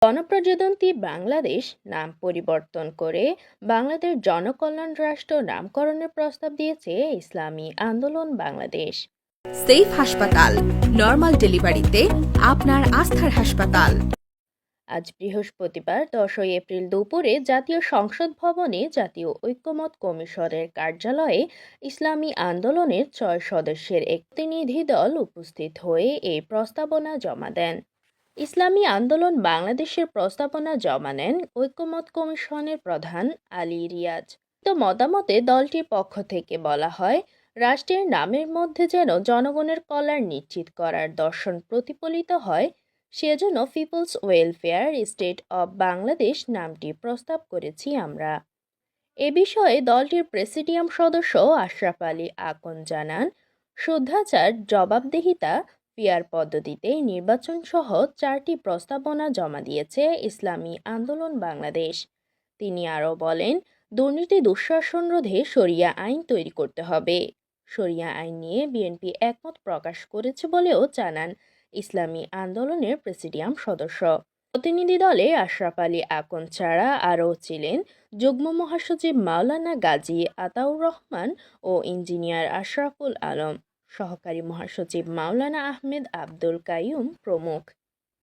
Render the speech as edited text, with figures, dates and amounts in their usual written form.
গণপ্রজাতন্ত্রী বাংলাদেশ নাম পরিবর্তন করে বাংলাদেশ জনকল্যাণ রাষ্ট্র নামকরণের প্রস্তাব দিয়েছে ইসলামী আন্দোলন বাংলাদেশ। সেফ হাসপাতাল, নরমাল ডেলিভারিতে আপনার আস্থার হাসপাতাল। আজ বৃহস্পতিবার 10 এপ্রিল দুপুরে জাতীয় সংসদ ভবনে জাতীয় ঐক্যমত্য কমিশনের কার্যালয়ে ইসলামী আন্দোলনের 6 সদস্যের এক প্রতিনিধি দল উপস্থিত হয়ে এই প্রস্তাবনা জমা দেন। ইসলামী আন্দোলন বাংলাদেশের প্রস্তাবনা জমা নেন ঐক্যমত্য কমিশনের প্রধান আলী রিয়াজ। তো মতামতে দলটির পক্ষ থেকে বলা হয়, রাষ্ট্রের নামের মধ্যে যেন জনগণের কল্যাণ নিশ্চিত করার দর্শন প্রতিফলিত হয়, সেজন্য people's welfare state of Bangladesh নামটি প্রস্তাব করেছি আমরা। এ বিষয়ে দলটির প্রেসিডিয়াম সদস্য আশরাফ আলী আকন জানান, শুদ্ধাচার, জবাবদিহিতা, পিয়ার পদ্ধতিতে নির্বাচন সহ 4টি প্রস্তাবনা জমা দিয়েছে ইসলামী আন্দোলন বাংলাদেশ। তিনি আরও বলেন, দুর্নীতি দুঃশাসন রোধে শরিয়া আইন তৈরি করতে হবে। শরিয়া আইন নিয়ে বিএনপি একমত প্রকাশ করেছে বলেও জানান ইসলামী আন্দোলনের প্রেসিডিয়াম সদস্য। প্রতিনিধি দলে আশরাফ আলী আকন ছাড়া আরও ছিলেন যুগ্ম মহাসচিব মাওলানা গাজী আতাউর রহমান ও ইঞ্জিনিয়ার আশরাফুল আলম, সহকারী মহাসচিব মাওলানা আহমেদ আব্দুল কাইয়ুম প্রমুখ।